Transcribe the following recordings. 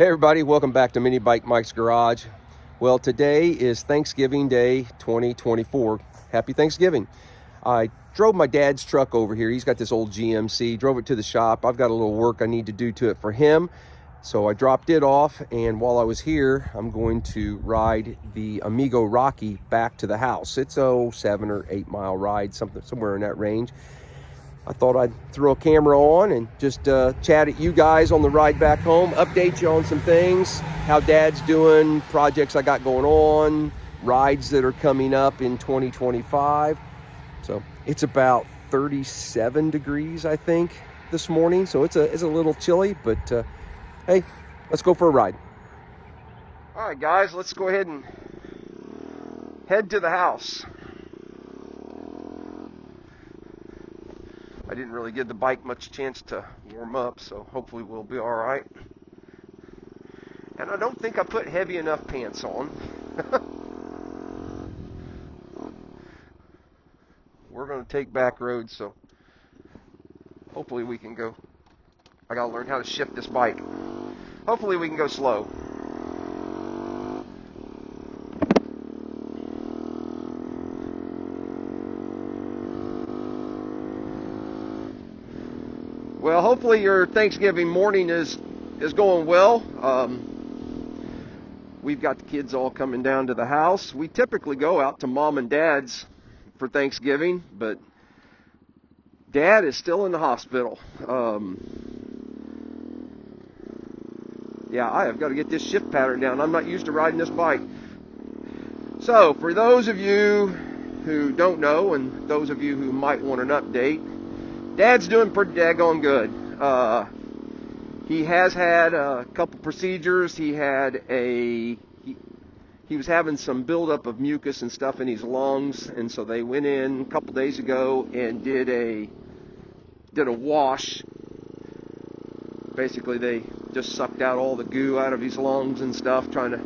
Hey everybody, welcome back to Mini Bike Mike's Garage. Well, today is Thanksgiving Day 2024. Happy Thanksgiving. I drove my dad's truck over here. He's got this old GMC, drove it to the shop. I've got a little work I need to do to it for him. So I dropped it off, and while I was here, I'm going to ride the Amigo Rocky back to the house. It's a 7 or 8 mile ride, somewhere in that range. I thought I'd throw a camera on and just chat at you guys on the ride back home, update you on some things, how Dad's doing, projects I got going on, rides that are coming up in 2025. So it's about 37 degrees, I think, this morning. So it's a little chilly, but hey, let's go for a ride. All right, guys, let's go ahead and head to the house. I didn't really give the bike much chance to warm up, so hopefully we'll be all right. And I don't think I put heavy enough pants on. We're going to take back roads, so hopefully we can go. I got to learn how to shift this bike. Hopefully we can go slow. Well, hopefully your Thanksgiving morning is going well. We've got the kids all coming down to the house. We typically go out to Mom and Dad's for Thanksgiving, but Dad is still in the hospital. Yeah, I have got to get this shift pattern down. I'm not used to riding this bike. So, for those of you who don't know, and those of you who might want an update, Dad's doing pretty daggone good. He has had a couple procedures. He was having some buildup of mucus and stuff in his lungs, and so they went in a couple days ago and did a wash. Basically, they just sucked out all the goo out of his lungs and stuff, trying to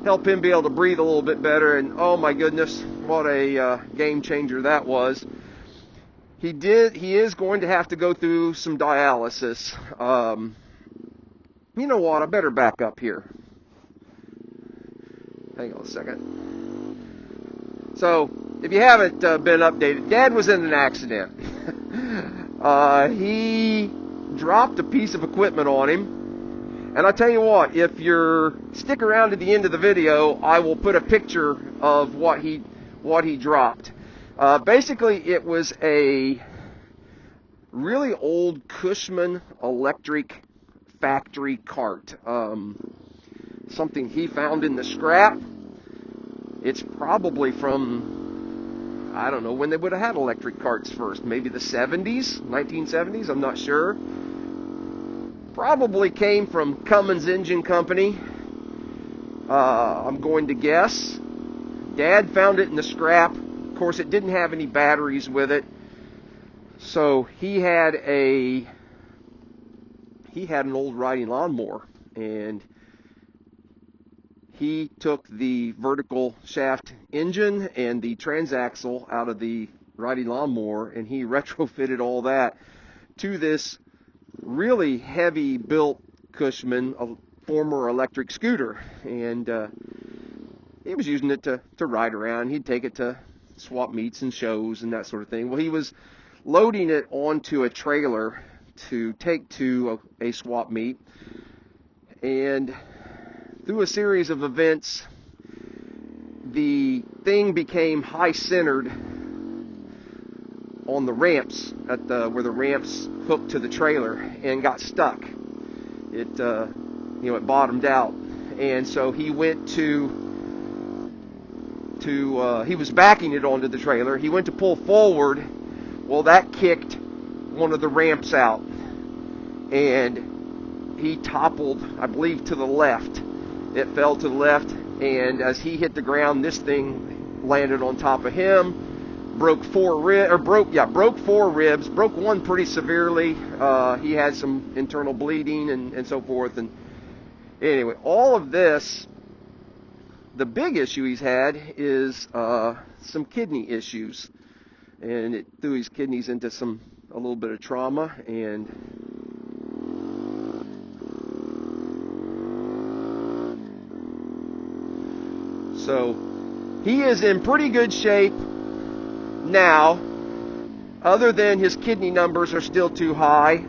help him be able to breathe a little bit better. And oh my goodness, what a game changer that was. He is going to have to go through some dialysis. You know what? I better back up here. Hang on a second. So, if you haven't been updated, Dad was in an accident. He dropped a piece of equipment on him. And I tell you what, if you're stick around to the end of the video, I will put a picture of what he dropped. Basically, it was a really old Cushman electric factory cart. Something he found in the scrap. It's probably from, I don't know, when they would have had electric carts first. Maybe the 70s, 1970s, I'm not sure. Probably came from Cummins Engine Company. I'm going to guess. Dad found it in the scrap. Of course, it didn't have any batteries with it, so he had an old riding lawnmower, and he took the vertical shaft engine and the transaxle out of the riding lawnmower, and he retrofitted all that to this really heavy built Cushman, a former electric scooter, and he was using it to ride around. He'd take it to swap meets and shows and that sort of thing. Well, he was loading it onto a trailer to take to a swap meet, and through a series of events, the thing became high-centered on the ramps where the ramps hooked to the trailer and got stuck. It it bottomed out, and so he went he was backing it onto the trailer. He went to pull forward. Well, that kicked one of the ramps out, and he toppled, I believe, to the left. It fell to the left, and as he hit the ground, this thing landed on top of him, broke four ribs, broke one pretty severely. He had some internal bleeding and so forth. And anyway, all of this, the big issue he's had is some kidney issues, and it threw his kidneys into a little bit of trauma. And So he is in pretty good shape now, other than his kidney numbers are still too high.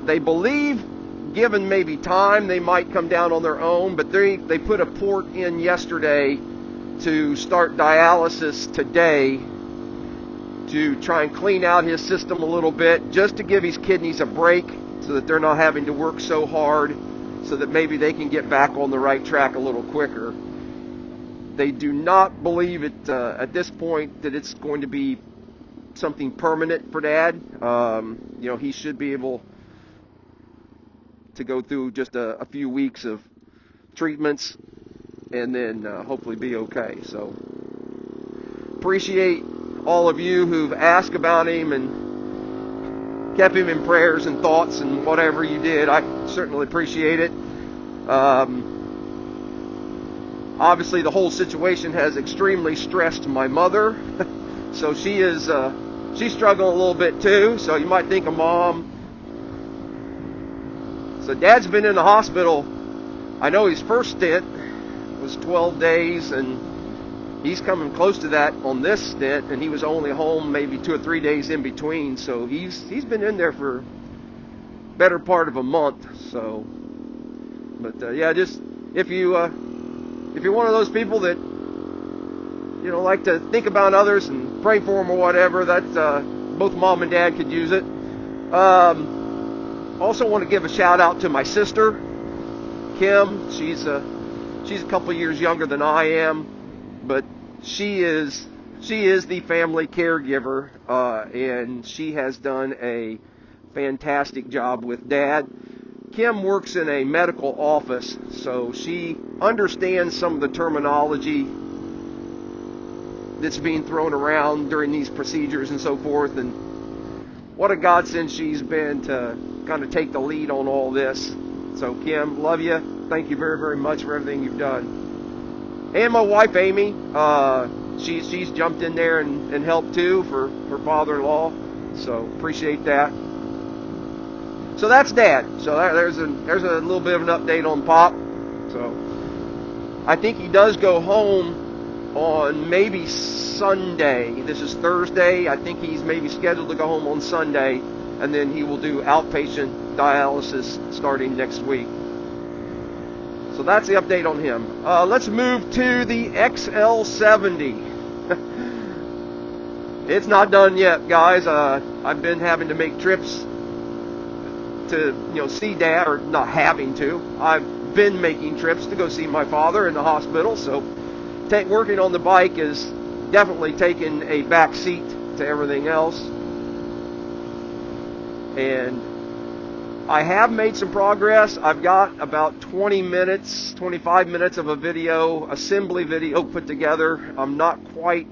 They believe, given maybe time, they might come down on their own, but they put a port in yesterday to start dialysis today to try and clean out his system a little bit, just to give his kidneys a break so that they're not having to work so hard, so that maybe they can get back on the right track a little quicker. They do not believe it at this point that it's going to be something permanent for Dad. He should be able to go through just a few weeks of treatments and then hopefully be okay. So appreciate all of you who've asked about him and kept him in prayers and thoughts and whatever you did. I certainly appreciate it. Obviously the whole situation has extremely stressed my mother. So she's struggling a little bit too. So you might think of Mom. So Dad's been in the hospital. I know his first stint was 12 days, and he's coming close to that on this stint, and he was only home maybe 2 or 3 days in between. So he's been in there for better part of a month. So, but just if you're one of those people that like to think about others and pray for them or whatever, that both Mom and Dad could use it. Also want to give a shout out to my sister, Kim. She's a couple years younger than I am, but she is the family caregiver, and she has done a fantastic job with Dad. Kim works in a medical office, so she understands some of the terminology that's being thrown around during these procedures and so forth, and what a godsend she's been to kind of take the lead on all this. So Kim, love you. Thank you very, very much for everything you've done. And my wife Amy, she's jumped in there and helped too for her father-in-law. So appreciate that. So that's Dad. So there's a little bit of an update on Pop. So I think he does go home on maybe Sunday. This is Thursday. I think he's maybe scheduled to go home on Sunday, and then he will do outpatient dialysis starting next week. So that's the update on him. Let's move to the XL70. It's not done yet, guys. I've been having to make trips to see Dad, or not having to. I've been making trips to go see my father in the hospital. So working on the bike is definitely taking a back seat to everything else. And I have made some progress. I've got about 25 minutes of a assembly video put together. I'm not quite,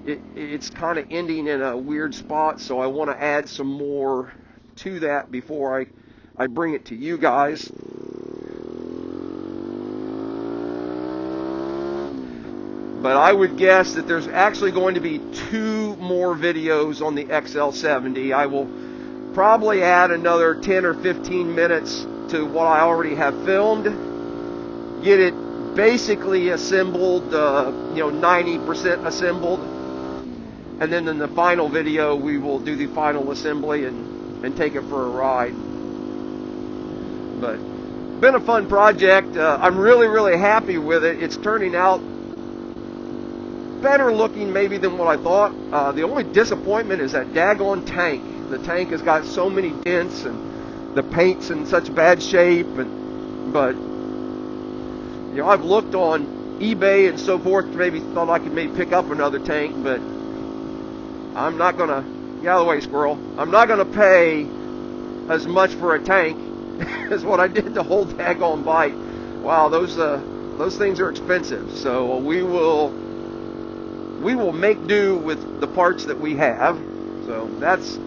it's kind of ending in a weird spot, so I want to add some more to that before I bring it to you guys. But I would guess that there's actually going to be 2 more videos on the XL70. I will probably add another 10 or 15 minutes to what I already have filmed. Get it basically assembled, 90% assembled. And then in the final video, we will do the final assembly and take it for a ride. But been a fun project. I'm really, really happy with it. It's turning out better looking maybe than what I thought. The only disappointment is that daggone tank. The tank has got so many dents, and the paint's in such bad shape. But I've looked on eBay and so forth. Maybe thought I could pick up another tank, but I'm not gonna. Get out of the way, squirrel. I'm not gonna pay as much for a tank as what I did the whole daggone bike. Wow, those things are expensive. So we will make do with the parts that we have. So that's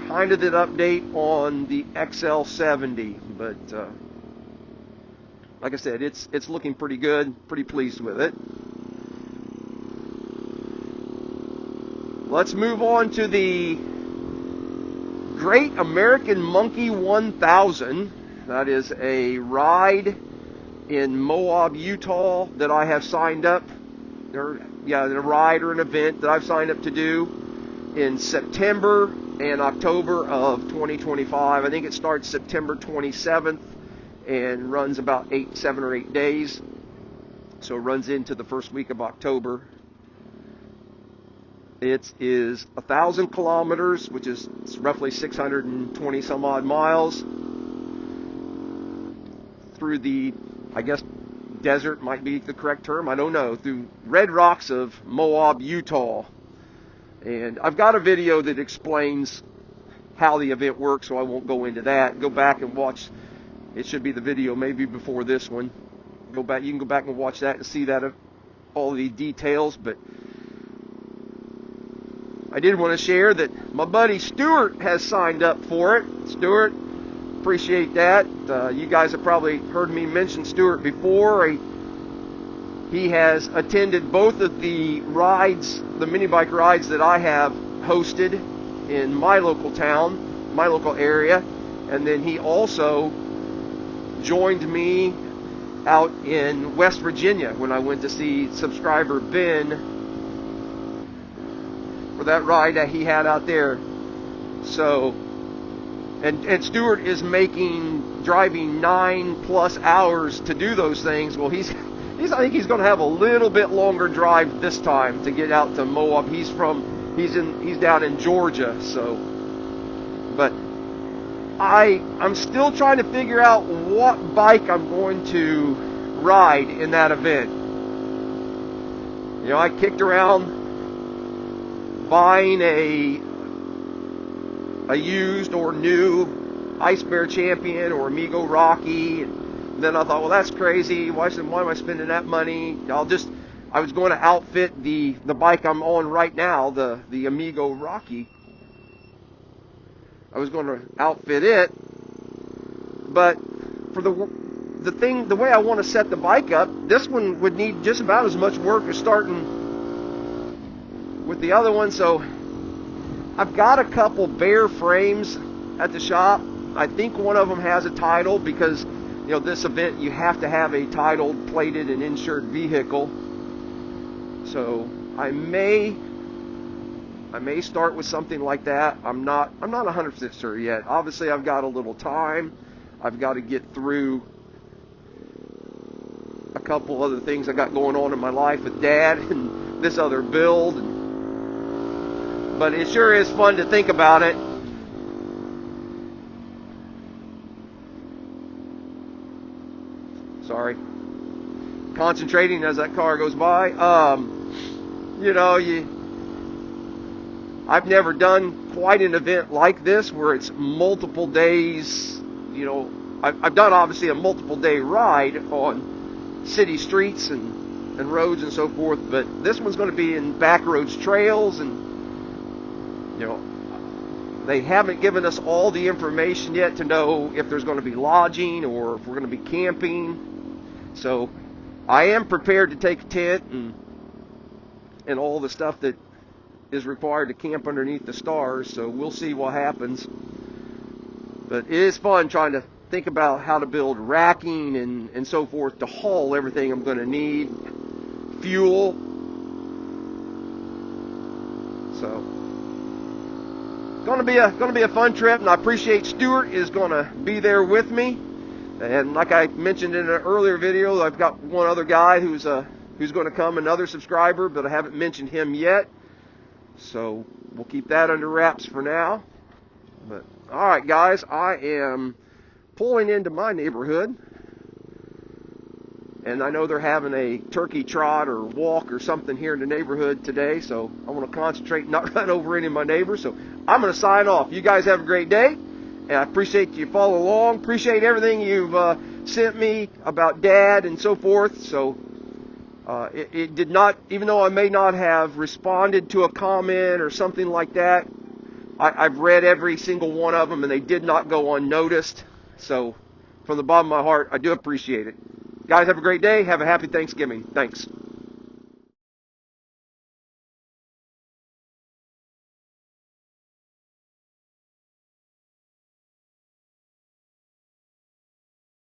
kind of an update on the XL70. But like I said, it's looking pretty good. Pretty pleased with it. Let's move on to the Great American Monkey 1000. That is a ride in Moab, Utah that I have signed up, or yeah, a ride or an event that I've signed up to do in September and October of 2025. I think it starts September 27th and runs about 7 or 8 days. So it runs into the first week of October. It is 1,000 kilometers, which is roughly 620 some odd miles through the, I guess, desert might be the correct term, I don't know, through red rocks of Moab, Utah. And I've got a video that explains how the event works, so I won't go into that. Go back and watch. It should be the video maybe before this one. Go back. You can go back and watch that and see that all the details. But I did want to share that my buddy Stuart has signed up for it. Stuart, appreciate that. You guys have probably heard me mention Stuart before. He has attended both of the rides, the mini bike rides that I have hosted in my local town, my local area, and then he also joined me out in West Virginia when I went to see subscriber Ben for that ride that he had out there. So, and Stuart is driving 9+ hours to do those things. Well, I think he's going to have a little bit longer drive this time to get out to Moab. He's down in Georgia, so. But I'm still trying to figure out what bike I'm going to ride in that event. You know, I kicked around buying a used or new Ice Bear Champion or Amigo Rocky, and then I thought, well, that's crazy. Why am I spending that money? I was going to outfit the bike I'm on right now, the Amigo Rocky. I was going to outfit it, but for the way I want to set the bike up, this one would need just about as much work as starting with the other one. So I've got a couple bare frames at the shop. I think one of them has a title because, you know, this event you have to have a titled, plated, and insured vehicle. So I may start with something like that. I'm not 100% sure yet. Obviously, I've got a little time. I've got to get through a couple other things I got going on in my life with Dad and this other build. But it sure is fun to think about it. Sorry. Concentrating as that car goes by. You know, I've never done quite an event like this where it's multiple days. You know, I've done obviously a multiple day ride on city streets and roads and so forth, but this one's going to be in back roads, trails, and you know, they haven't given us all the information yet to know if there's going to be lodging or if we're going to be camping. So I am prepared to take a tent and all the stuff that is required to camp underneath the stars. So we'll see what happens. But it is fun trying to think about how to build racking and so forth to haul everything I'm going to need. Fuel. So going to be a fun trip, and I appreciate Stuart is going to be there with me. And like I mentioned in an earlier video, I've got one other guy who's going to come, another subscriber, but I haven't mentioned him yet. So we'll keep that under wraps for now. But all right, guys, I am pulling into my neighborhood, and I know they're having a turkey trot or walk or something here in the neighborhood today. So I want to concentrate and not run over any of my neighbors. So I'm going to sign off. You guys have a great day. And I appreciate you following along. Appreciate everything you've sent me about Dad and so forth. So it did not, even though I may not have responded to a comment or something like that, I've read every single one of them, and they did not go unnoticed. So from the bottom of my heart, I do appreciate it. Guys, have a great day. Have a happy Thanksgiving. Thanks.